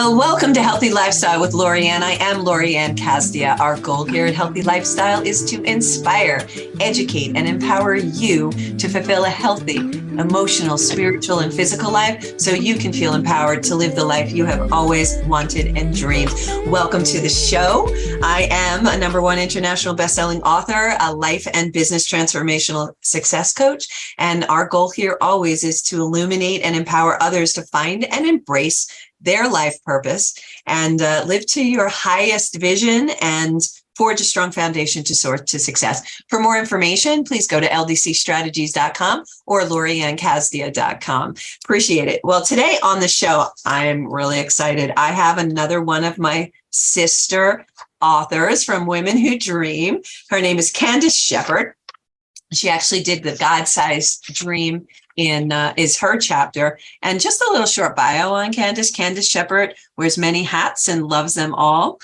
Well, welcome to Healthy Lifestyle with Lorianne. I am Lorianne Casdia. Our goal here at Healthy Lifestyle is to inspire, educate, and empower you to fulfill a healthy, emotional, spiritual, and physical life so you can feel empowered to live the life you have always wanted and dreamed. Welcome to the show. I am a #1 international best-selling author, a life and business transformational success coach, and our goal here always is to illuminate and empower others to find and embrace their life purpose and live to your highest vision and forge a strong foundation to soar to success. For more information, please go to ldcstrategies.com or loriannecasdia.com. Appreciate it. Well, today on the show, I'm really excited. I have another one of my sister authors from Women Who Dream. Her name is Candice Shepard. She actually did the God-Sized Dream is her chapter. And just a little short bio on Candice. Candice Shepard wears many hats and loves them all.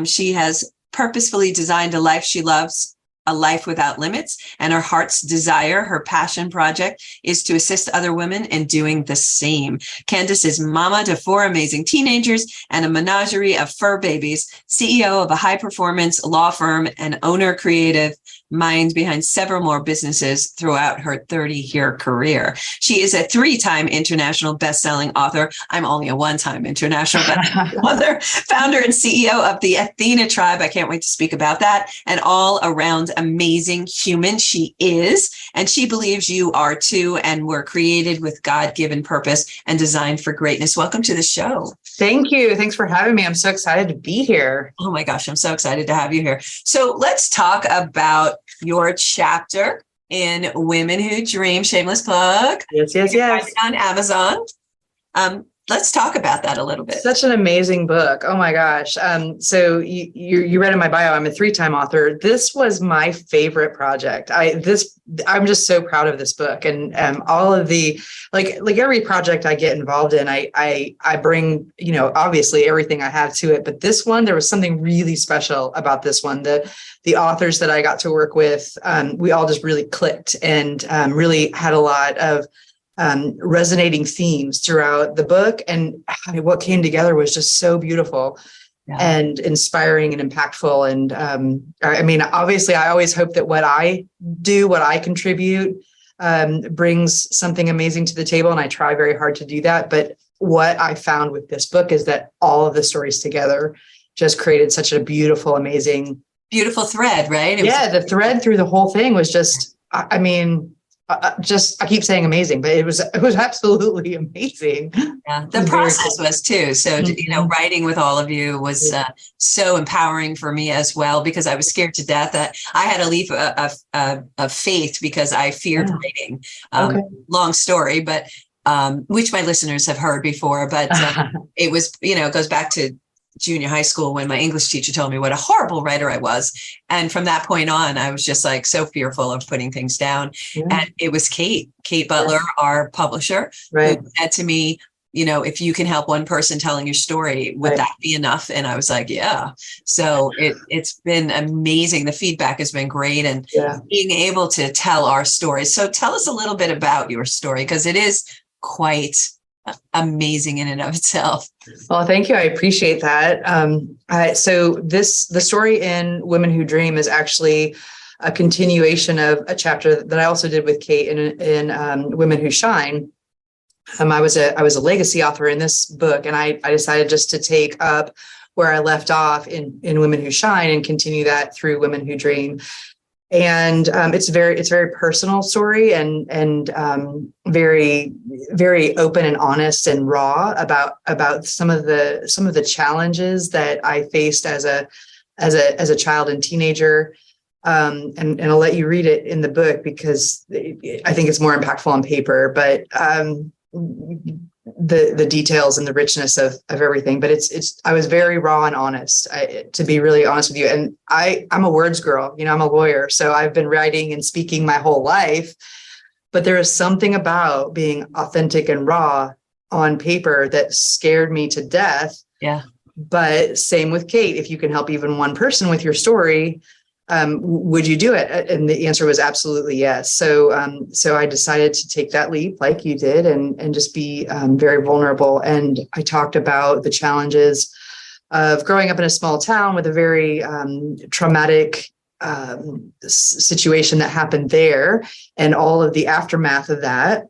She has purposefully designed a life she loves, a life without limits, and her heart's desire, her passion project, is to assist other women in doing the same. Candice is mama to 4 amazing teenagers and a menagerie of fur babies, CEO of a high-performance law firm, and owner creative mind behind several more businesses throughout her 30-year career. She is a 3-time international best-selling author. I'm only a 1-time international best-selling author, founder and CEO of the Athena tribe. I can't wait to speak about that. And all around amazing human she is. And she believes you are too. And we're created with God-given purpose and designed for greatness. Welcome to the show. Thank you. Thanks for having me. I'm so excited to be here. Oh my gosh, I'm so excited to have you here. So let's talk about your chapter in Women Who Dream. Shameless plug. Yes. On Amazon. Let's talk about that a little bit. Such an amazing book. Oh my gosh. So you read in my bio, I'm a 3-time author. This was my favorite project. I'm just so proud of this book, and all of the like every project I get involved in, I bring, obviously everything I have to it. But this one, there was something really special about this one. The authors that I got to work with, we all just really clicked and really had a lot of resonating themes throughout the book, and what came together was just so beautiful and inspiring and impactful. And I mean, obviously, I always hope that what I do, what I contribute, brings something amazing to the table, and I try very hard to do that. But what I found with this book is that all of the stories together just created such a beautiful, amazing, beautiful thread, right? The thread through the whole thing was just, I mean, I keep saying amazing, but it was absolutely amazing. Yeah, the process was too. So, writing with all of you was so empowering for me as well, because I was scared to death that I had a leap of faith because I feared writing. Long story, but which my listeners have heard before, but it was, it goes back to junior high school when my English teacher told me what a horrible writer I was. And from that point on, I was just like so fearful of putting things down. And it was Kate Butler, our publisher, who said to me, if you can help one person telling your story, would that be enough? And I was like, yeah. So it's been amazing. The feedback has been great, and being able to tell our stories. So tell us a little bit about your story, because it is quite amazing in and of itself. Well, thank you. I appreciate that. So the story in Women Who Dream is actually a continuation of a chapter that I also did with Kate in Women Who Shine. I was a legacy author in this book, and I decided just to take up where I left off in Women Who Shine and continue that through Women Who Dream. And it's a very personal story, and very, very open and honest and raw about some of the challenges that I faced as a child and teenager. And I'll let you read it in the book because I think it's more impactful on paper, but the details and the richness of everything. But I was very raw and honest, to be really honest with you. And I'm a words girl, I'm a lawyer, so I've been writing and speaking my whole life, but there is something about being authentic and raw on paper that scared me to death. Yeah. But same with Kate, if you can help even one person with your story, would you do it? And the answer was absolutely yes. So I decided to take that leap like you did and just be very vulnerable. And I talked about the challenges of growing up in a small town with a very traumatic situation that happened there and all of the aftermath of that.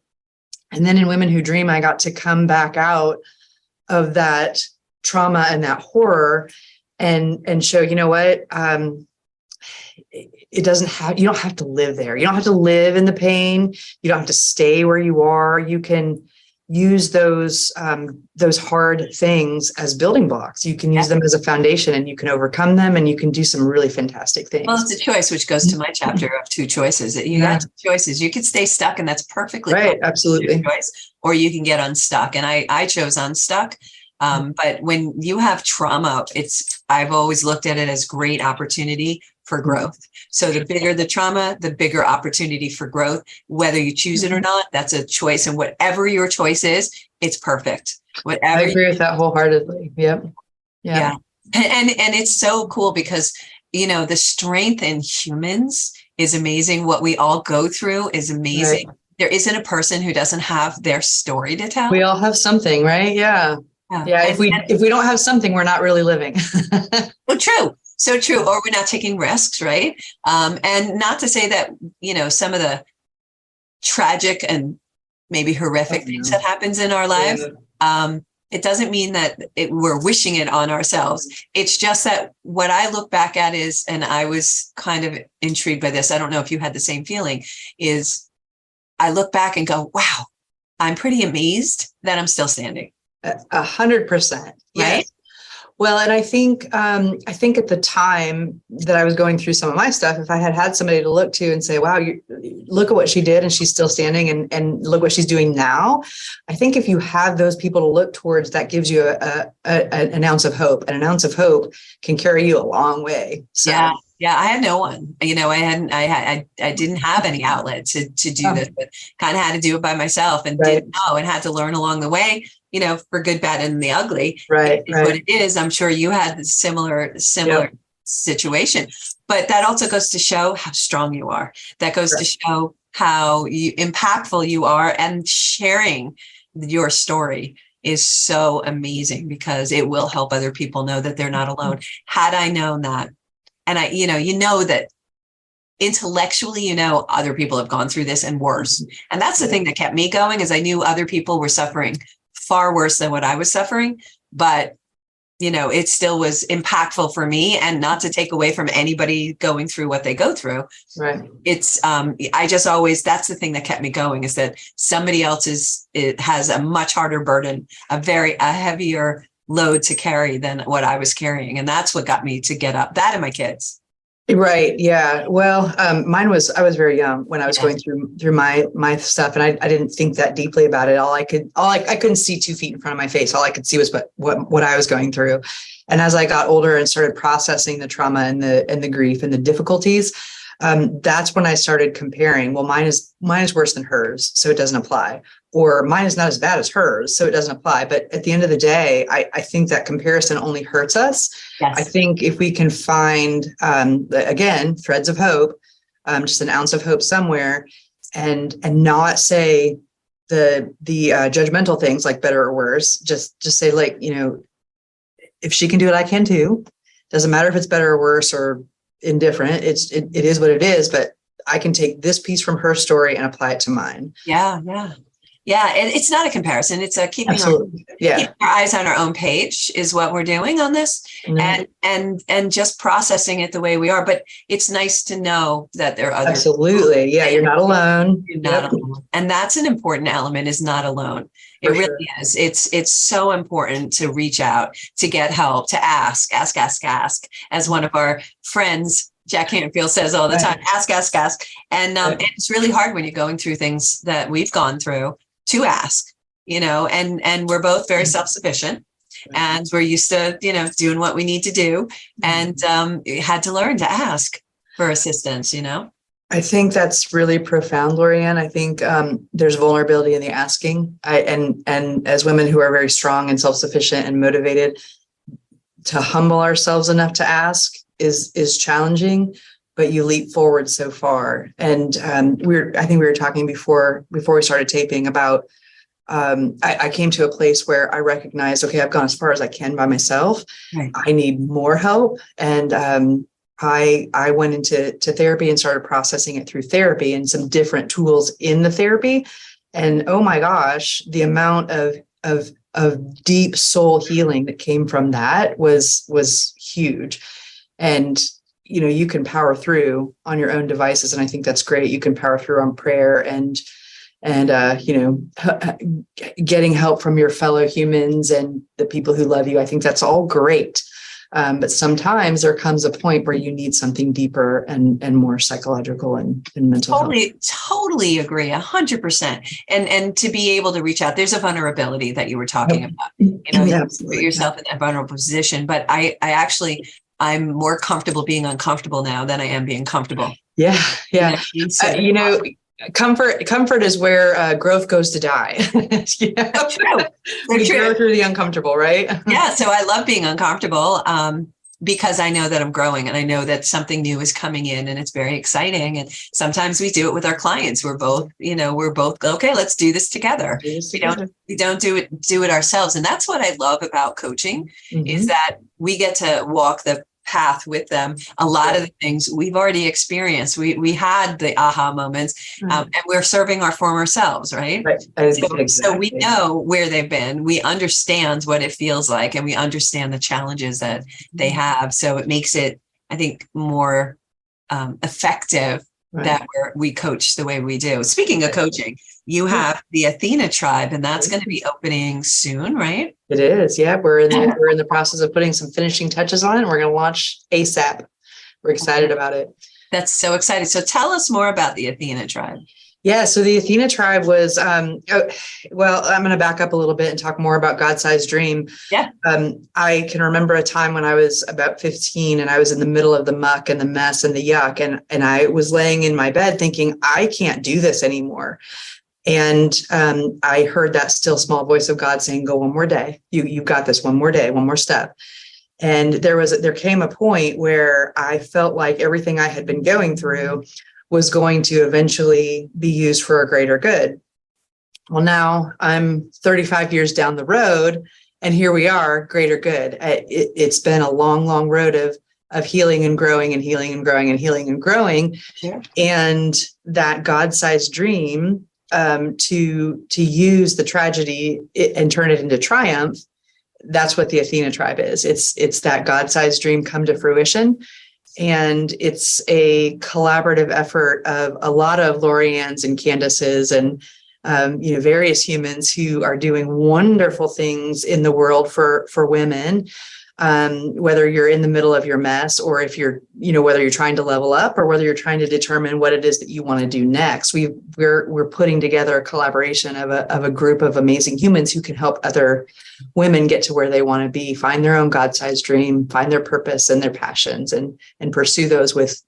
And then in Women Who Dream, I got to come back out of that trauma and that horror and show, you know what? You don't have to live there. You don't have to live in the pain. You don't have to stay where you are. You can use those hard things as building blocks. You can use them as a foundation, and you can overcome them, and you can do some really fantastic things. Well, it's a choice, which goes to my chapter of two choices. You got two choices. You could stay stuck, and that's perfectly right. Absolutely. Choice, or you can get unstuck. And I chose unstuck. But when you have trauma, I've always looked at it as great opportunity for growth. So the bigger the trauma, the bigger opportunity for growth, whether you choose it or not, that's a choice. And whatever your choice is, it's perfect. Whatever. I agree with that wholeheartedly. Yep. Yeah. And it's so cool because, the strength in humans is amazing. What we all go through is amazing. Right. There isn't a person who doesn't have their story to tell. We all have something, right? Yeah. If we don't have something, we're not really living. Well, true. So true. Or we're not taking risks, right? And not to say that, some of the tragic and maybe horrific things that happens in our lives, it doesn't mean that we're wishing it on ourselves. It's just that what I look back at is, and I was kind of intrigued by this, I don't know if you had the same feeling, is I look back and go, wow, I'm pretty amazed that I'm still standing. 100%. Right. Yes. Well, and I think at the time that I was going through some of my stuff, if I had somebody to look to and say, wow, look at what she did and she's still standing and look what she's doing now. I think if you have those people to look towards, that gives you an ounce of hope, and an ounce of hope can carry you a long way. So. Yeah. I had no one, I didn't have any outlet to do this, but kind of had to do it by myself and didn't know and had to learn along the way, for good, bad, and the ugly. Right. What it is. I'm sure you had the similar situation, but that also goes to show how strong you are. That goes to show how impactful you are, and sharing your story is so amazing because it will help other people know that they're not alone. Had I known that, and that intellectually, other people have gone through this and worse. And that's the thing that kept me going, is I knew other people were suffering far worse than what I was suffering, but it still was impactful for me, and not to take away from anybody going through what they go through. Right. It's, I just always, that's the thing that kept me going, is that somebody else has a much harder burden, a heavier load to carry than what I was carrying. And that's what got me to get up, that and my kids. Right. Yeah. Well, I was very young when I was going through my stuff, and I didn't think that deeply about it. I couldn't see 2 feet in front of my face. All I could see was what I was going through. And as I got older and started processing the trauma and the grief and the difficulties, that's when I started comparing. Well, mine is worse than hers, so it doesn't apply. Or mine is not as bad as hers, so it doesn't apply. But at the end of the day, I think that comparison only hurts us. Yes. I think if we can find, again, threads of hope, just an ounce of hope somewhere, and not say the judgmental things like better or worse, just say, like, if she can do it, I can too. Doesn't matter if it's better or worse or indifferent. It is what it is, but I can take this piece from her story and apply it to mine. Yeah. And it's not a comparison. It's a keeping our eyes on our own page is what we're doing on this, and just processing it the way we are. But it's nice to know that there are others. Absolutely. Yeah. You're not alone. You're not alone. And that's an important element, is not alone. It really is. It's so important to reach out, to get help, to ask. As one of our friends, Jack Canfield, says all the time, ask. And it's really hard when you're going through things that we've gone through to ask, and we're both very self-sufficient, and we're used to, doing what we need to do, and had to learn to ask for assistance, I think that's really profound, Lorianne. I think there's vulnerability in the asking. And as women who are very strong and self-sufficient and motivated, to humble ourselves enough to ask is challenging. but you leap forward so far. And I think we were talking before we started taping about, I came to a place where I recognized, okay, I've gone as far as I can by myself. Right. I need more help. And I went into therapy and started processing it through therapy and some different tools in the therapy. And oh my gosh, the amount of deep soul healing that came from that was huge. And you can power through on your own devices, and I think that's great. You can power through on prayer and getting help from your fellow humans and the people who love you. I think that's all great. But sometimes there comes a point where you need something deeper and more psychological and mental health. Totally agree, 100%. And to be able to reach out, there's a vulnerability that you were talking about. You put yourself in that vulnerable position. But I'm more comfortable being uncomfortable now than I am being comfortable. Yeah. Comfort is where growth goes to die. That's true. We go through the uncomfortable, right? Yeah. So I love being uncomfortable because I know that I'm growing and I know that something new is coming in and it's very exciting. And sometimes we do it with our clients. We're both, okay, let's do this together. We don't do it ourselves. And that's what I love about coaching is that we get to walk the path with them. A lot of the things we've already experienced. We had the aha moments and we're serving our former selves, right? So we know where they've been. We understand what it feels like and we understand the challenges that they have. So it makes it, I think, more effective that we coach the way we do. Speaking of coaching, you have the Athena tribe, and that's going to be opening soon, right? It is. Yeah. We're in the process of putting some finishing touches on it, and we're going to launch ASAP. We're excited about it. That's so exciting. So tell us more about the Athena tribe. Yeah. So the Athena tribe was, I'm going to back up a little bit and talk more about God-sized dream. Yeah. I can remember a time when I was about 15 and I was in the middle of the muck and the mess and the yuck. And I was laying in my bed thinking, I can't do this anymore. And I heard that still small voice of God saying, go one more day. You got this, one more day, one more step. And there came a point where I felt like everything I had been going through was going to eventually be used for a greater good. Well, now I'm 35 years down the road, and here we are, greater good. It's been a long, long road of healing and growing and healing and growing and healing and growing. Sure. And that God-sized dream to use the tragedy and turn it into triumph. That's what the Athena tribe is. It's that God-sized dream come to fruition. And it's a collaborative effort of a lot of Loriannes and Candices and various humans who are doing wonderful things in the world for women. Whether you're in the middle of your mess or if you're, whether you're trying to level up or whether you're trying to determine what it is that you want to do next, we're putting together a collaboration of a group of amazing humans who can help other women get to where they want to be, find their own God-sized dream, find their purpose and their passions, and pursue those with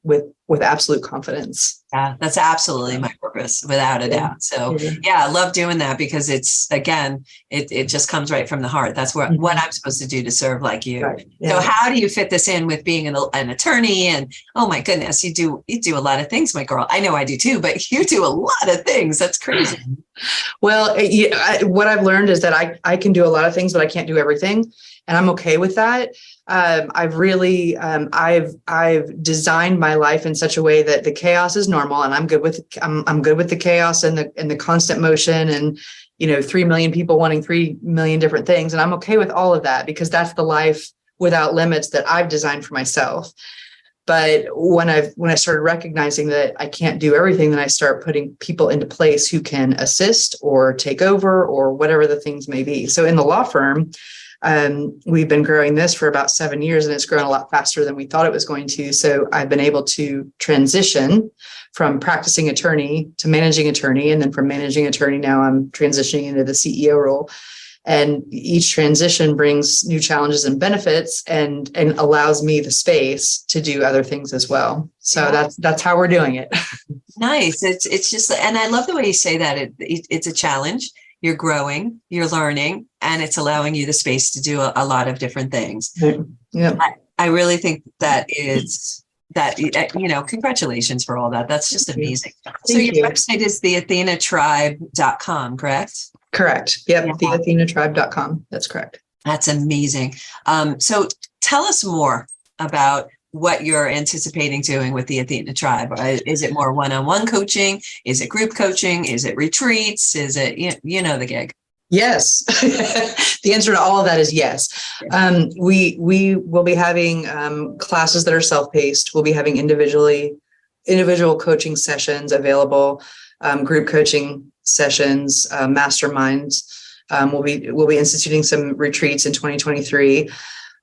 absolute confidence. Yeah, that's absolutely my purpose, without a doubt. So yeah, I love doing that because it's, again, it just comes right from the heart. That's what I'm supposed to do to serve like you. Right. Yeah. So how do you fit this in with being an attorney? And oh my goodness, you do a lot of things, my girl. I know I do too, but you do a lot of things. That's crazy. Well, what I've learned is that I can do a lot of things, but I can't do everything. And I'm okay with that. I've designed my life in such a way that the chaos is normal, and I'm good with the chaos and the constant motion and 3 million people wanting 3 million different things, and I'm okay with all of that because that's the life without limits that I've designed for myself. But when I started recognizing that I can't do everything, then I start putting people into place who can assist or take over or whatever the things may be. So in the law firm, we've been growing this for about 7 years, and it's grown a lot faster than we thought it was going to. So I've been able to transition from practicing attorney to managing attorney. And then from managing attorney, now I'm transitioning into the CEO role. And each transition brings new challenges and benefits and allows me the space to do other things as well. So that's how we're doing it. Nice. It's just, and I love the way you say that it's a challenge. You're growing, you're learning, and it's allowing you the space to do a lot of different things. Yeah. I really think that it's congratulations for all that. That's just amazing. So Thank your you. website is theathenatribe.com, correct? Correct. Yep. Yeah. Theathenatribe.com. That's correct. That's amazing. So tell us more about what you're anticipating doing with the Athena Tribe. Is it more one-on-one coaching? Is it group coaching? Is it retreats? Is it, the gig? Yes. The answer to all of that is yes. We will be having classes that are self-paced. We'll be having individual coaching sessions available, group coaching sessions, masterminds. We'll be instituting some retreats in 2023.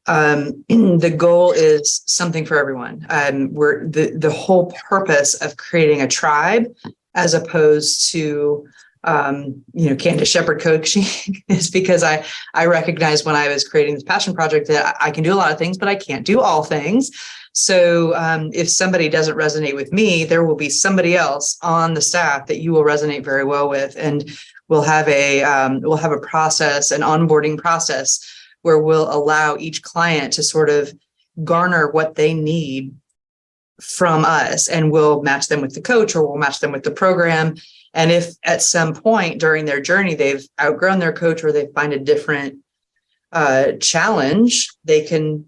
The goal is something for everyone. We're the whole purpose of creating a tribe, as opposed to Candice Shepard coaching, is because I recognized when I was creating this passion project that I can do a lot of things, but I can't do all things. So if somebody doesn't resonate with me, there will be somebody else on the staff that you will resonate very well with, and we'll have a process, an onboarding process, where we'll allow each client to sort of garner what they need from us, and we'll match them with the coach, or we'll match them with the program. And if at some point during their journey they've outgrown their coach, or they find a different challenge, they can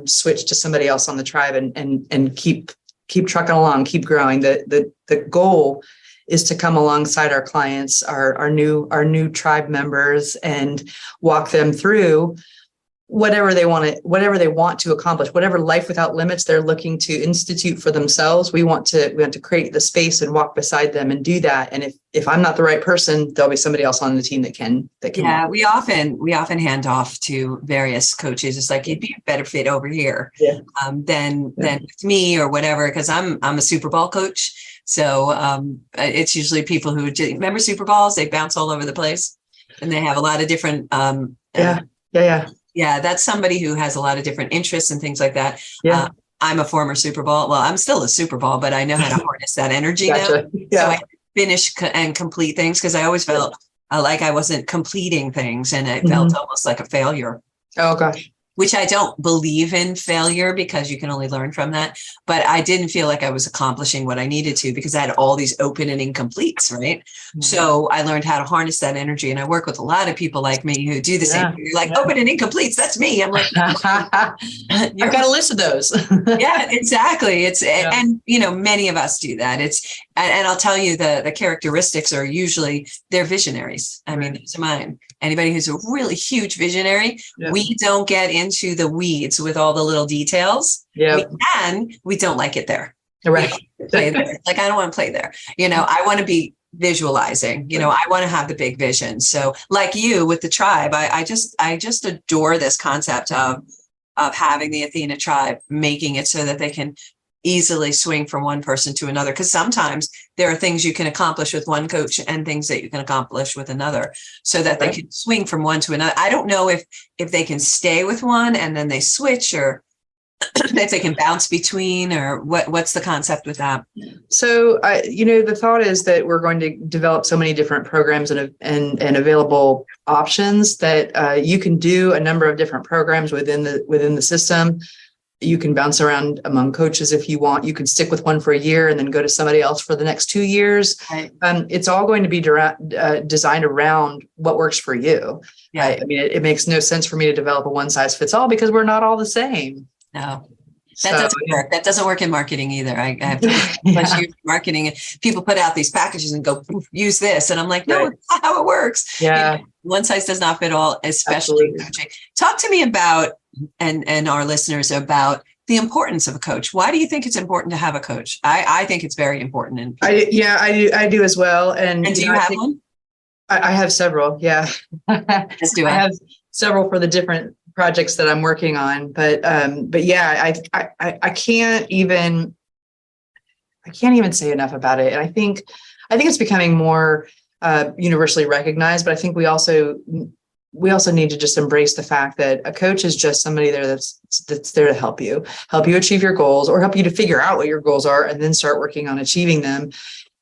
switch to somebody else on the tribe and keep trucking along, keep growing. The goal is to come alongside our clients, our new tribe members, and walk them through whatever they want to accomplish, whatever life without limits they're looking to institute for themselves. We want to create the space and walk beside them and do that. And if I'm not the right person, there'll be somebody else on the team that can. Yeah, we often hand off to various coaches. It's like, you'd be a better fit over here than with me or whatever, because I'm a Super Bowl coach. So it's usually people who remember Super Bowls. They bounce all over the place, and they have a lot of different. Yeah, that's somebody who has a lot of different interests and things like that. Yeah. I'm a former Super Bowl. Well, I'm still a Super Bowl, but I know how to harness that energy now. Yeah. So I finish and complete things, because I always felt like I wasn't completing things, and it felt almost like a failure. Oh, gosh. Which I don't believe in failure, because you can only learn from that. But I didn't feel like I was accomplishing what I needed to, because I had all these open and incompletes, right? Mm-hmm. So I learned how to harness that energy. And I work with a lot of people like me who do the same thing. You're like, open and incompletes, that's me. I'm like, I've got a list of those. Yeah, exactly. And many of us do that. And I'll tell you, the characteristics are usually, they're visionaries. I mean, those are mine. Anybody who's a really huge visionary, we don't get into the weeds with all the little details. Yeah, we don't like it there. Right. Play there. Like, I don't want to play there. I want to be visualizing. I want to have the big vision. So, like you with the tribe, I just adore this concept of having the Athena tribe, making it so that they can easily swing from one person to another, because sometimes there are things you can accomplish with one coach and things that you can accomplish with another, so that they can swing from one to another. I don't know if they can stay with one and then they switch, or if they can bounce between, or what's the concept with that? So the thought is that we're going to develop so many different programs and available options that you can do a number of different programs within the system. You can bounce around among coaches if you want. You can stick with one for a year and then go to somebody else for the next 2 years. Right. It's all going to be designed around what works for you. Yeah. I mean, it makes no sense for me to develop a one size fits all, because we're not all the same. No, that doesn't work. That doesn't work in marketing either. I have years of marketing. People put out these packages and go, use this. And I'm like, no, that's not how it works. Yeah. One size does not fit all, especially coaching. Talk to me about, and our listeners, about the importance of a coach. Why do you think it's important to have a coach? I think it's very important. I do as well. And do you have one? I have several. Yeah. Let's do it. I have several for the different projects that I'm working on, but yeah, I can't even say enough about it. And I think it's becoming more universally recognized, but I think we also need to just embrace the fact that a coach is just somebody there that's there to help you achieve your goals, or help you to figure out what your goals are and then start working on achieving them.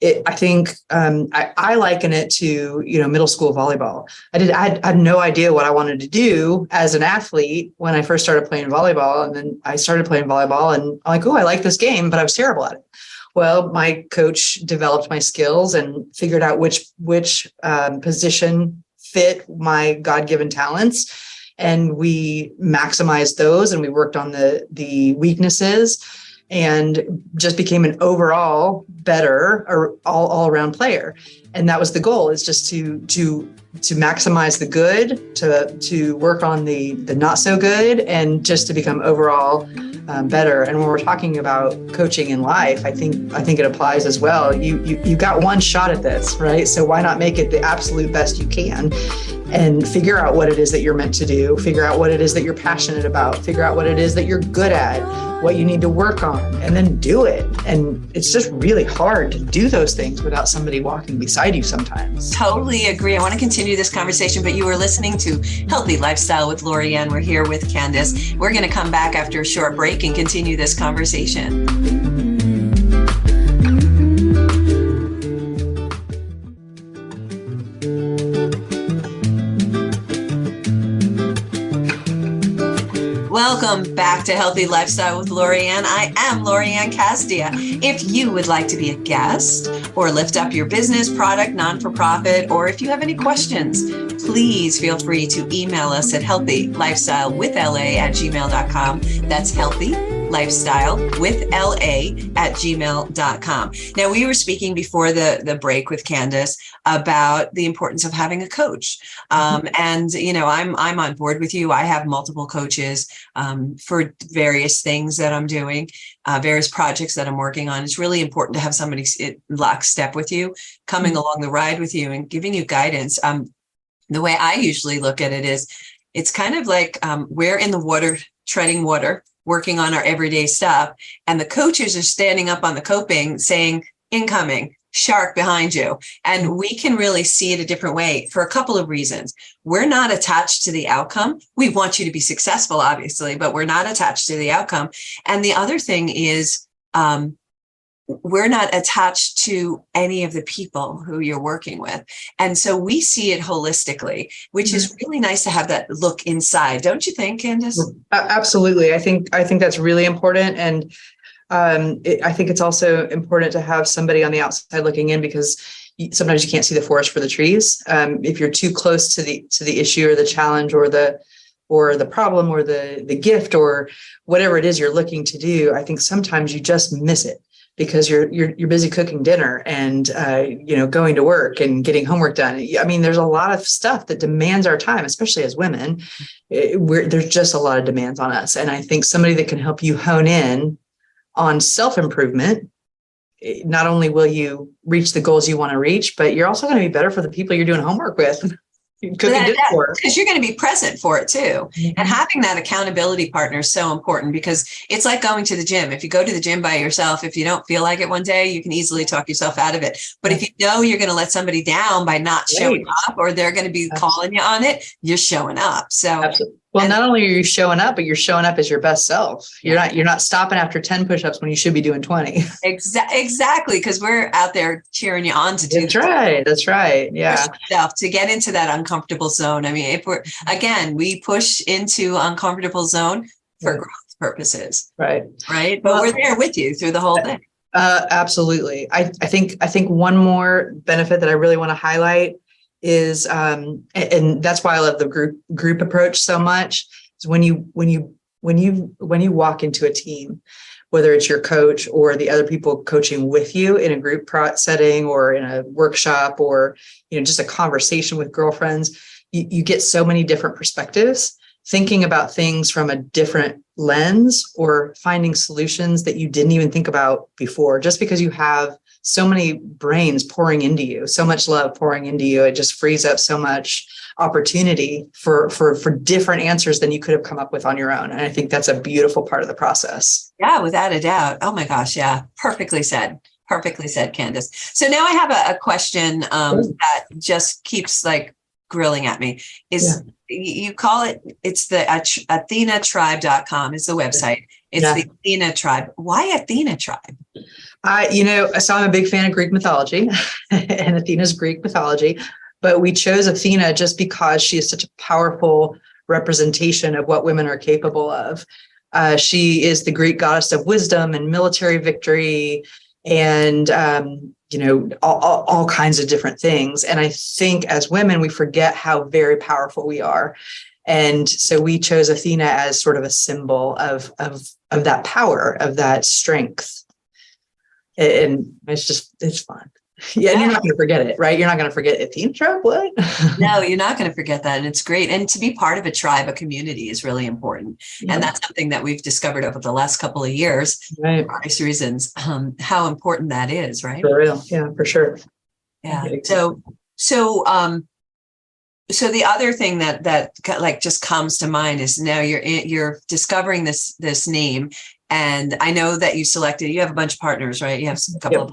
I think I liken it to, middle school volleyball. I had no idea what I wanted to do as an athlete when I first started playing volleyball. And then I started playing volleyball and I'm like, oh, I like this game, but I was terrible at it. Well, my coach developed my skills and figured out which position fit my God-given talents. And we maximized those and we worked on the weaknesses and just became an overall better or all around player. And that was the goal, is just to maximize the good, to work on the not so good, and just to become overall better. And when we're talking about coaching in life, I think it applies as well. You got one shot at this, right? So why not make it the absolute best you can and figure out what it is that you're meant to do, figure out what it is that you're passionate about, figure out what it is that you're good at, what you need to work on, and then do it. And it's just really hard to do those things without somebody walking beside you sometimes. Totally agree. I want to continue this conversation, but you are listening to Healthy Lifestyle with Lorianne. We're here with Candice. We're going to come back after a short break and continue this conversation. Welcome back to Healthy Lifestyle with Lorianne. I am Lorianne Casdia. If you would like to be a guest or lift up your business, product, non-for-profit, or if you have any questions, please feel free to email us at healthylifestylewithla@gmail.com. That's healthylifestylewithla@gmail.com. Now, we were speaking before the break with Candice about the importance of having a coach. And, I'm on board with you. I have multiple coaches for various things that I'm doing, various projects that I'm working on. It's really important to have somebody lockstep with you, coming along the ride with you and giving you guidance. The way I usually look at it is it's kind of like we're in the water, treading water, working on our everyday stuff. And the coaches are standing up on the coping saying, incoming, shark behind you. And we can really see it a different way for a couple of reasons. We're not attached to the outcome. We want you to be successful, obviously, but we're not attached to the outcome. And the other thing is, we're not attached to any of the people who you're working with. And so we see it holistically, which is really nice to have that look inside. Don't you think, Candice? Absolutely. I think that's really important. And I think it's also important to have somebody on the outside looking in, because sometimes you can't see the forest for the trees. If you're too close to the issue or the challenge or the problem or the gift or whatever it is you're looking to do, I think sometimes you just miss it because you're busy cooking dinner and going to work and getting homework done. I mean, there's a lot of stuff that demands our time, especially as women. There's just a lot of demands on us, and I think somebody that can help you hone in on self-improvement, not only will you reach the goals you want to reach, but you're also going to be better for the people you're doing homework with. Because you're going to be present for it too. And having that accountability partner is so important, because it's like going to the gym. If you go to the gym by yourself, if you don't feel like it one day, you can easily talk yourself out of it. But if you know you're going to let somebody down by not showing up, or they're going to be calling you on it, you're showing up. So absolutely. Well, not only are you showing up, but you're showing up as your best self. You're not stopping after 10 push-ups when you should be doing 20. Exactly. Because we're out there cheering you on to do That's right. Yeah. To get into that uncomfortable zone. I mean, we push into uncomfortable zone for growth purposes. Right. But we're there with you through the whole thing. Absolutely. I think one more benefit that I really want to highlight is, and that's why I love the group approach so much, is when you walk into a team, whether it's your coach or the other people coaching with you in a group setting or in a workshop or just a conversation with girlfriends, you get so many different perspectives, thinking about things from a different lens or finding solutions that you didn't even think about before, just because you have so many brains pouring into you, so much love pouring into you. It just frees up so much opportunity for different answers than you could have come up with on your own. And I think that's a beautiful part of the process. Yeah, without a doubt. Oh my gosh. Yeah. Perfectly said, Candice. So now I have a question that just keeps grilling at me. You call it, it's the AthenaTribe.com is the website. It's the Athena tribe. Why Athena tribe? So I'm a big fan of Greek mythology and Athena's Greek mythology, but we chose Athena just because she is such a powerful representation of what women are capable of. She is the Greek goddess of wisdom and military victory and, all kinds of different things. And I think as women, we forget how very powerful we are. And so we chose Athena as sort of a symbol of that power, of that strength. And it's fun. Yeah, and you're not going to forget it, right? You're not going to forget Athena tribe. What? No, you're not going to forget that. And it's great. And to be part of a tribe, a community is really important. Yeah. And that's something that we've discovered over the last couple of years, right, for various reasons, how important that is, right? For real. Yeah, for sure. Yeah. So the other thing that like just comes to mind is now you're discovering this name. And I know that you have a bunch of partners, right? You have a couple of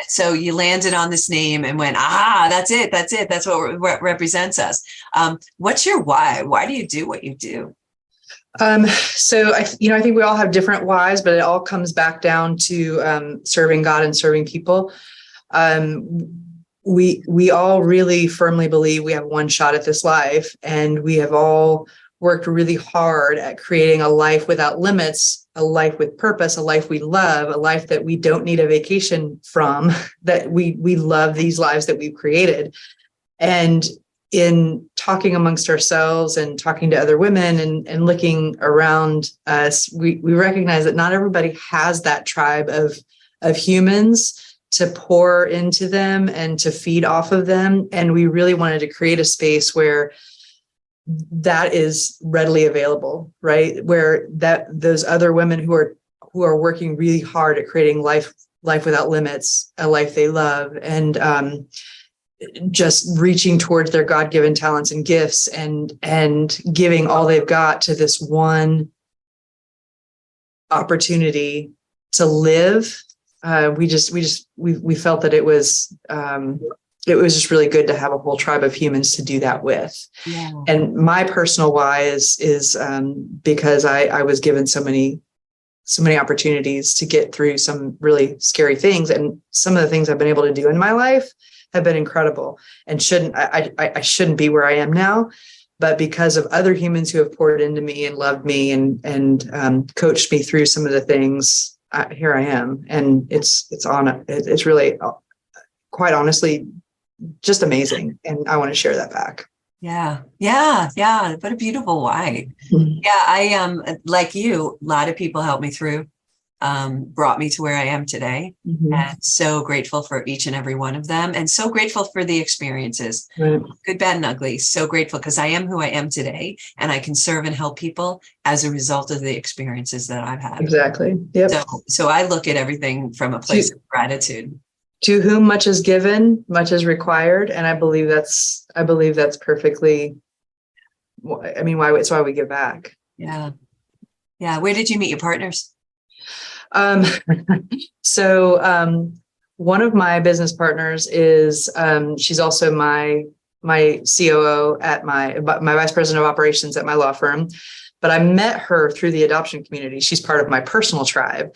so you landed on this name and went, that's it. That's what represents us. What's your why? Why do you do what you do? So I think we all have different whys, but it all comes back down to serving God and serving people. We all really firmly believe we have one shot at this life, and we have all worked really hard at creating a life without limits, a life with purpose, a life we love, a life that we don't need a vacation from, that we love these lives that we've created. And in talking amongst ourselves and talking to other women and looking around us, we recognize that not everybody has that tribe of humans to pour into them and to feed off of them. And we really wanted to create a space where that is readily available, right? Where those other women who are working really hard at creating life without limits, a life they love, and just reaching towards their God-given talents and gifts and giving all they've got to this one opportunity to live. We felt that it was just really good to have a whole tribe of humans to do that with. Yeah. And my personal why is because I was given so many opportunities to get through some really scary things. And some of the things I've been able to do in my life have been incredible, and I shouldn't be where I am now, but because of other humans who have poured into me and loved me and coached me through some of the things, here I am. And it's really, quite honestly, just amazing. And I want to share that back. Yeah. What a beautiful why. Mm-hmm. Yeah. I like you, a lot of people helped me through, brought me to where I am today. Mm-hmm. And so grateful for each and every one of them. And so grateful for the experiences, right, good, bad, and ugly. So grateful because I am who I am today, and I can serve and help people as a result of the experiences that I've had. Exactly. Yep. So I look at everything from a place of gratitude. To whom much is given, much is required. And I believe that's perfectly, it's why we give back. Yeah. Yeah. Where did you meet your partners? So one of my business partners is, she's also my COO at my vice president of operations at my law firm, but I met her through the adoption community. She's part of my personal tribe.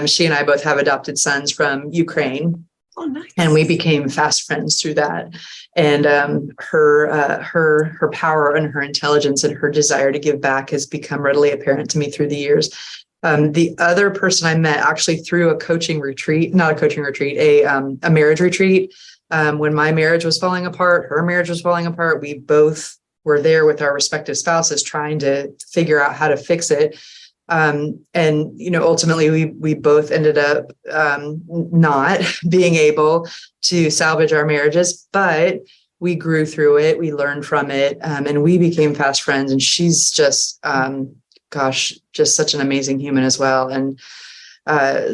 She and I both have adopted sons from Ukraine. Oh, nice. And we became fast friends through that. And her power and her intelligence and her desire to give back has become readily apparent to me through the years. The other person I met actually through a marriage retreat. When my marriage was falling apart, her marriage was falling apart. We both were there with our respective spouses trying to figure out how to fix it. Ultimately we both ended up not being able to salvage our marriages, but we grew through it. We learned from it, and we became fast friends. And she's just, just such an amazing human as well. And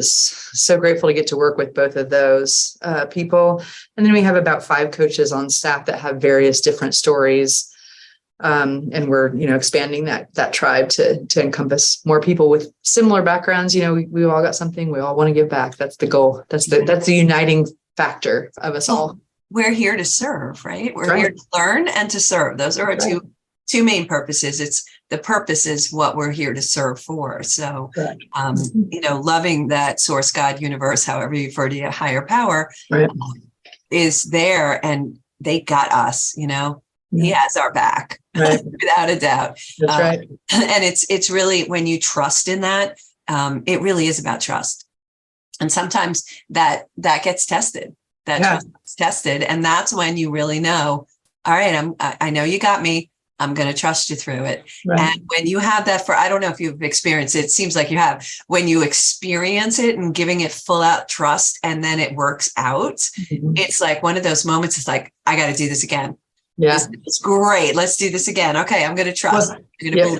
so grateful to get to work with both of those people. And then we have about 5 coaches on staff that have various different stories. And we're, expanding that tribe to encompass more people with similar backgrounds. We all got something. We all want to give back. That's the goal. That's the uniting factor of us all. We're here to serve, right? We're here to learn and to serve. Those are our two two main purposes. It's the purpose is what we're here to serve for. So, loving that source, God, universe, however you refer to your higher power, is there, and they got us. He has our back, without a doubt. That's right. And it's really, when you trust in that, it really is about trust. And sometimes that gets tested. Trust is tested, and that's when you really know. All right, I know you got me. I'm going to trust you through it. Right. And when you have that, I don't know if you've experienced it. It seems like you have. When you experience it and giving it full out trust, and then it works out, it's like one of those moments. It's like, I got to do this again. Yeah, it's great. Let's do this again. Okay, I'm going to trust.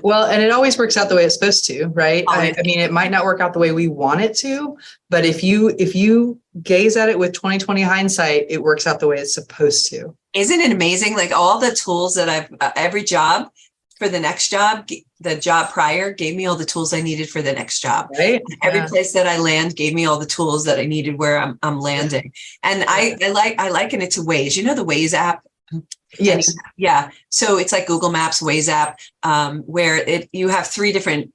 Well, and it always works out the way it's supposed to, right? I mean, it might not work out the way we want it to, but if you gaze at it with 20/20 hindsight, it works out the way it's supposed to. Isn't it amazing? Like all the tools that every job for the next job, the job prior gave me all the tools I needed for the next job. Right. Every place that I land gave me all the tools that I needed where I'm landing. And I liken it to Waze. The Waze app? Yes. Yeah. So it's like Google Maps, Waze app, where you have three different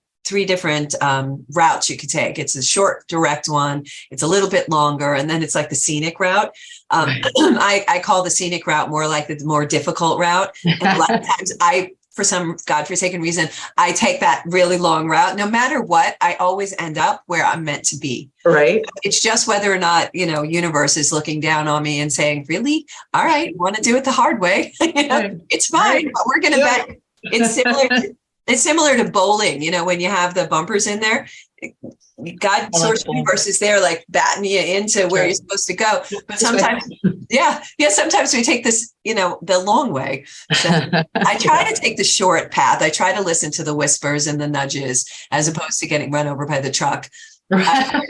routes you could take. It's a short, direct one. It's a little bit longer. And then it's like the scenic route. I call the scenic route more like the more difficult route. And a lot of times for some godforsaken reason, I take that really long route. No matter what, I always end up where I'm meant to be. Right. It's just whether or not, universe is looking down on me and saying, really? All right, want to do it the hard way? It's fine, but we're going to bet. It's similar to bowling, when you have the bumpers in there. God, source, universe is there, like batting you into where you're supposed to go. But sometimes, sometimes we take this, the long way. So I try to take the short path. I try to listen to the whispers and the nudges as opposed to getting run over by the truck. I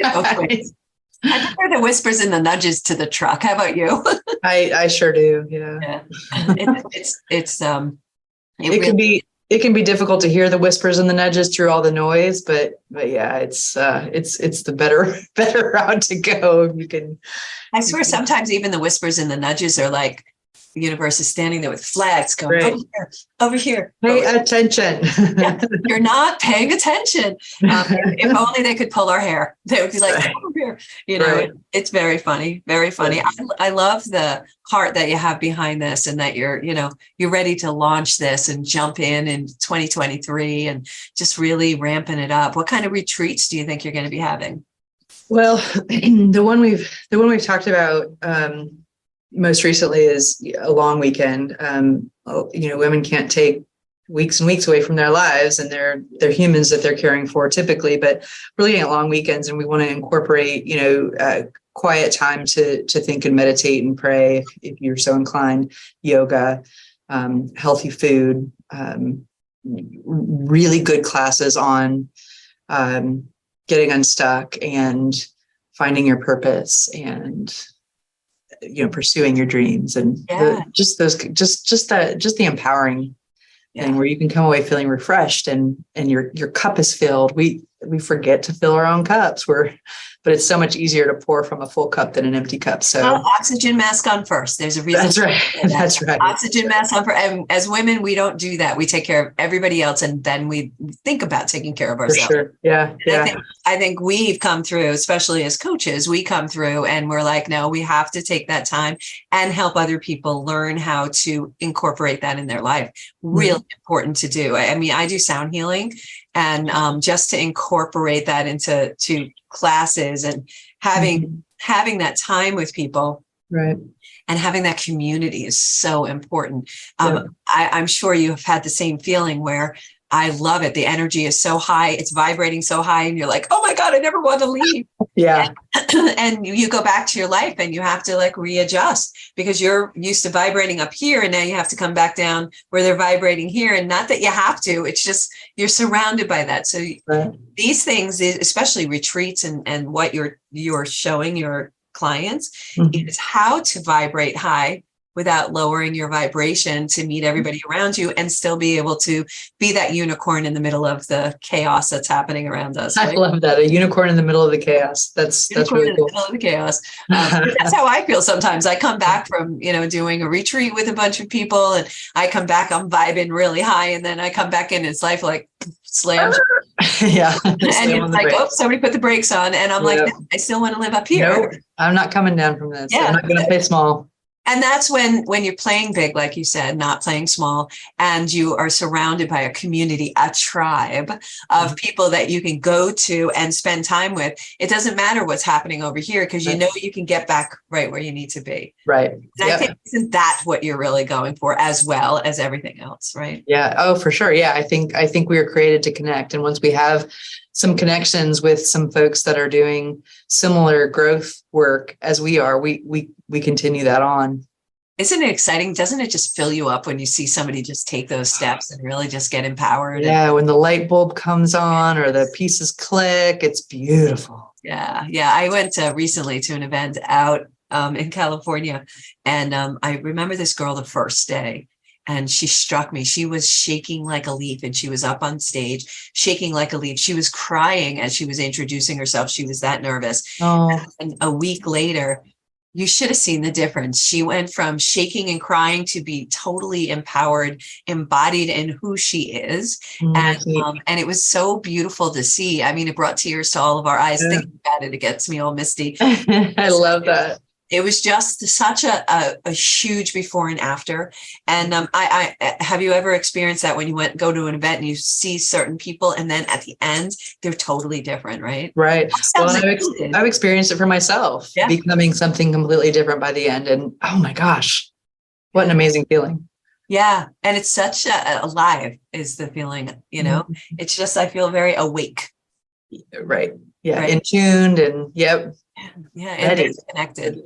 prefer the whispers and the nudges to the truck. How about you? I sure do. Yeah. It can be difficult to hear the whispers and the nudges through all the noise, but yeah, it's the better route to go. I swear sometimes even the whispers and the nudges are like the universe is standing there with flags going over here. Pay attention. You're not paying attention. If only they could pull our hair. They would be like, over here. It's very funny, very funny. I love the heart that you have behind this, and that you're ready to launch this and jump in 2023 and just really ramping it up. What kind of retreats do you think you're going to be having? Well, the one we've talked about most recently is a long weekend. Women can't take weeks and weeks away from their lives, and they're humans that they're caring for typically, but we're looking at long weekends, and we want to incorporate, quiet time to think and meditate and pray if you're so inclined, yoga, healthy food, really good classes on getting unstuck and finding your purpose and pursuing your dreams, and the empowering thing where you can come away feeling refreshed and your cup is filled. We forget to fill our own cups. But it's so much easier to pour from a full cup than an empty cup. So oxygen mask on first. There's a reason. That's right. That's right. Oxygen mask on first. And as women, we don't do that. We take care of everybody else, and then we think about taking care of ourselves. For sure. Yeah. I think we've come through, especially as coaches, we come through and we're like, no, we have to take that time and help other people learn how to incorporate that in their life. Really important to do. I mean, I do sound healing, and just to incorporate that into classes and having that time with people, right, and having that community is so important. I'm sure you have had the same feeling where I love it. The energy is so high, it's vibrating so high, and you're like, oh my God, I never want to leave. Yeah. And you go back to your life and you have to like readjust because you're used to vibrating up here, and now you have to come back down where they're vibrating here. And not that you have to, it's just you're surrounded by that. So these things, especially retreats and what you're showing your clients is how to vibrate high without lowering your vibration to meet everybody around you and still be able to be that unicorn in the middle of the chaos that's happening around us. I Right? love that. A unicorn in the middle of the chaos. That's Unicorn really in the cool. middle of the chaos. That's how I feel sometimes. I come back from, doing a retreat with a bunch of people, and I come back, I'm vibing really high, and then I come back in, it's life like slams. Yeah. And it's like, oh, somebody put the brakes on. And I'm like, no, I still want to live up here. Nope, I'm not coming down from this. Yeah. I'm not going to play small. And that's when you're playing big, like you said, not playing small, and you are surrounded by a community, a tribe of people that you can go to and spend time with. It doesn't matter what's happening over here, because you know you can get back right where you need to be. Right. And I think, isn't that what you're really going for, as well as everything else, right? Yeah. Oh, for sure. Yeah. I think we were created to connect. And once we have some connections with some folks that are doing similar growth work as we are, we continue that on. Isn't it exciting? Doesn't it just fill you up when you see somebody just take those steps and really just get empowered? Yeah. When the light bulb comes on or the pieces click, it's beautiful. Yeah. Yeah. I went recently to an event out in California, and I remember this girl the first day. And she struck me. She was shaking like a leaf, and she was up on stage shaking like a leaf. She was crying as she was introducing herself. She was that nervous. Oh. And a week later, you should have seen the difference. She went from shaking and crying to be totally empowered, embodied in who she is. And it was so beautiful to see. I mean, it brought tears to all of our eyes. Thinking about it, it gets me all misty. I love that. It was just such a huge before and after. And I have you ever experienced that when you go to an event and you see certain people, and then at the end, they're totally different, right? Right. Well, I've experienced it for myself, becoming something completely different by the end. And oh my gosh, what an amazing feeling. Yeah. And it's such alive is the feeling, It's just, I feel very awake. Right. Yeah. Right? In tuned and Yeah. And very connected.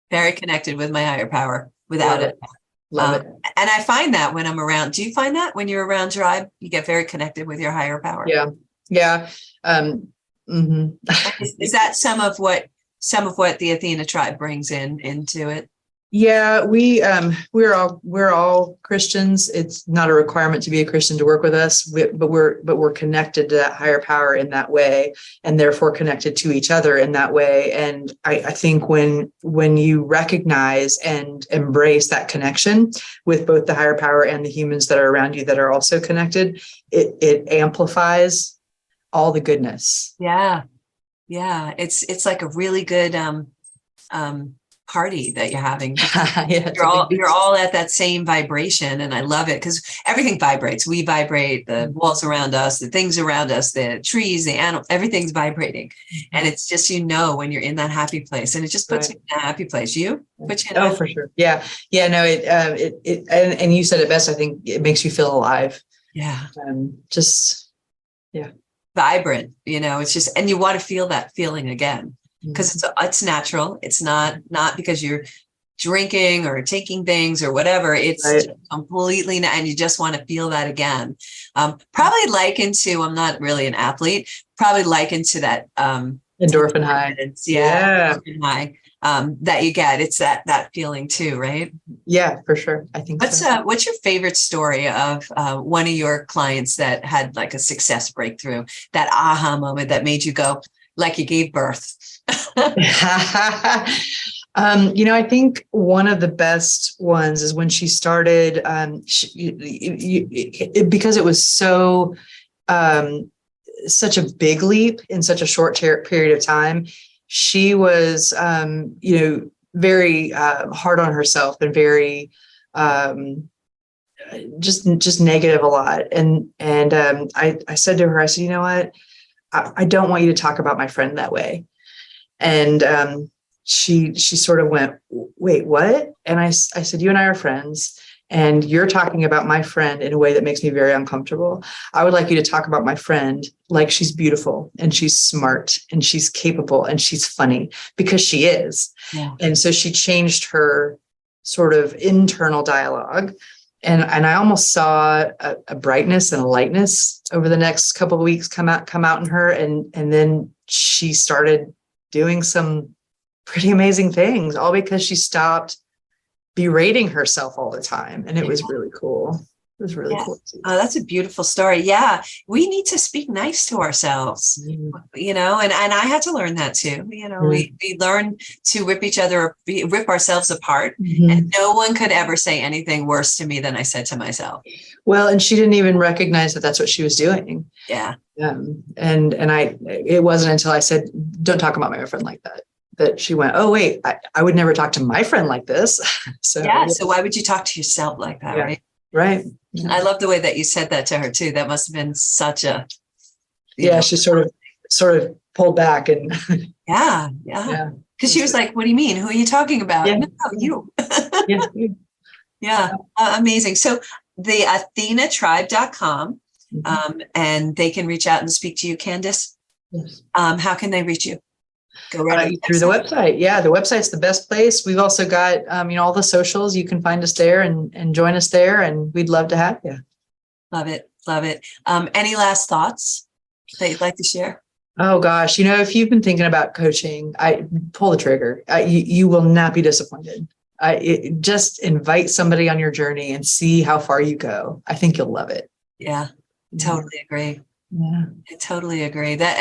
Very connected with my higher power, without it. Love it. And I find that when I'm around, do you find that when you're around tribe, you get very connected with your higher power? Yeah. Yeah. Is that some of what the Athena tribe brings into it? Yeah, we're all Christians. It's not a requirement to be a Christian to work with us, but we're connected to that higher power in that way, and therefore connected to each other in that way. And I think when you recognize and embrace that connection with both the higher power and the humans that are around you that are also connected, it amplifies all the goodness. Yeah. Yeah. It's like a really good party that you're having. You're all at that same vibration, and I love it because everything vibrates. We vibrate, the walls around us, the things around us, the trees, the animals, everything's vibrating. And it's just, when you're in that happy place, and it just puts you in a happy place. For sure. Yeah. No, and you said it best. I think it makes you feel alive. Yeah. Vibrant, it's just, and you want to feel that feeling again. Because it's natural. It's not because you're drinking or taking things or whatever. It's completely, and you just want to feel that again. Probably likened to, I'm not really an athlete, probably likened to that endorphin high. Endorphin high that you get. It's that feeling too, right? Yeah, for sure. I think what's your favorite story of one of your clients that had like a success breakthrough, that aha moment that made you go like you gave birth? I think one of the best ones is when she started, because it was so, such a big leap in such a short period of time. She was, very hard on herself and very, just negative a lot. And I said to her, I said, you know what? I don't want you to talk about my friend that way. And she sort of went, wait, what? And I said, you and I are friends, and you're talking about my friend in a way that makes me very uncomfortable. I would like you to talk about my friend like she's beautiful and she's smart and she's capable and she's funny, because she is. Yeah. And so she changed her sort of internal dialogue. And I almost saw a brightness and a lightness over the next couple of weeks come out in her. And then she started doing some pretty amazing things, all because she stopped berating herself all the time. And it was really cool. It was really cool. Oh, that's a beautiful story. Yeah. We need to speak nice to ourselves, you know, and I had to learn that too. You know, we learn to rip ourselves apart, and no one could ever say anything worse to me than I said to myself. Well, and she didn't even recognize that that's what she was doing. Yeah. It wasn't until I said, don't talk about my friend like that she went, oh, wait, I would never talk to my friend like this. So why would you talk to yourself like that? Right. Right. I love the way that you said that to her too. That must have been such a, she sort of pulled back and yeah. Because she was like, what do you mean? Who are you talking about? Yeah. No, you. Yeah. Amazing. So the athenatribe.com, and they can reach out and speak to you, Candice. Yes. How can they reach you? Go right through the website. Yeah, the website's the best place. We've also got, all the socials. You can find us there and join us there, and we'd love to have you. Love it. Love it. Any last thoughts that you'd like to share? Oh gosh, if you've been thinking about coaching, pull the trigger. You will not be disappointed. Just invite somebody on your journey and see how far you go. I think you'll love it. Yeah, totally agree. Yeah, I totally agree. That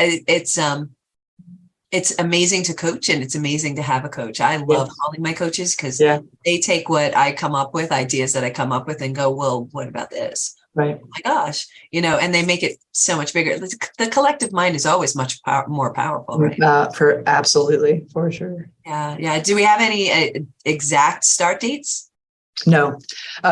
it's amazing to coach, and it's amazing to have a coach. I love calling my coaches because they take what I come up with, ideas that I come up with, and go, well, what about this? Right. Oh my gosh, and they make it so much bigger. The collective mind is always much more powerful, right? Absolutely, for sure. Yeah. Do we have any exact start dates? No,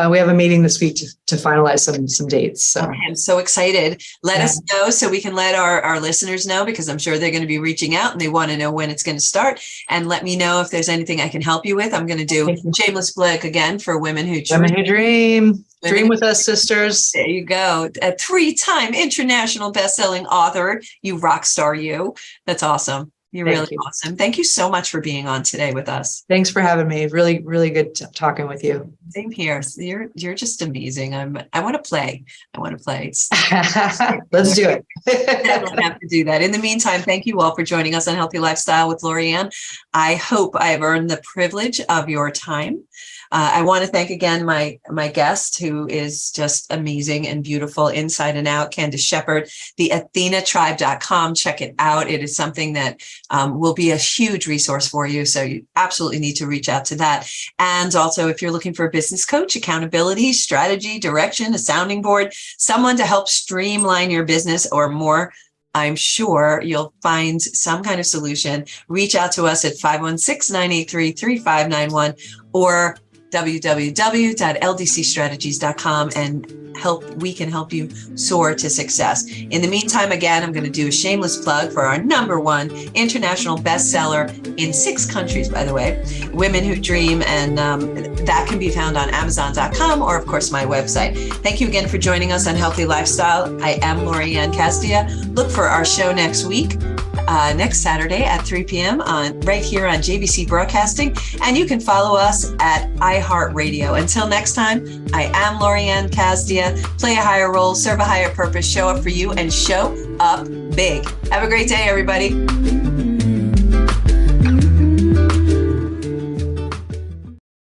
we have a meeting this week to finalize some dates. So I'm so excited. Let us know so we can let our listeners know, because I'm sure they're going to be reaching out and they want to know when it's going to start. And let me know if there's anything I can help you with. I'm going to do shameless plug again for Women Who Dream. Women Who Dream. Dream with us, sisters. There you go. A 3-time international best-selling author. You rock star, you. That's awesome. You're really awesome. Thank you so much for being on today with us. Thanks for having me. Really, really good talking with you. Same here. You're just amazing. I want to play. Let's do it. Definitely have to do that. In the meantime, thank you all for joining us on Healthy Lifestyle with Lorianne. I hope I have earned the privilege of your time. I want to thank again my guest, who is just amazing and beautiful inside and out, Candice Shepard, the athenatribe.com. Check it out. It is something that will be a huge resource for you. So you absolutely need to reach out to that. And also, if you're looking for a business coach, accountability, strategy, direction, a sounding board, someone to help streamline your business or more, I'm sure you'll find some kind of solution. Reach out to us at 516-983-3591 or www.ldcstrategies.com, and we can help you soar to success. In the meantime, again, I'm going to do a shameless plug for our #1 international bestseller in 6 countries, by the way, Women Who Dream, and that can be found on Amazon.com or, of course, my website. Thank you again for joining us on Healthy Lifestyle. I am Lorianne Casdia. Look for our show next week. Next Saturday at 3 p.m. right here on JVC Broadcasting. And you can follow us at iHeartRadio. Until next time, I am Lorianne Casdia. Play a higher role, serve a higher purpose, show up for you, and show up big. Have a great day, everybody.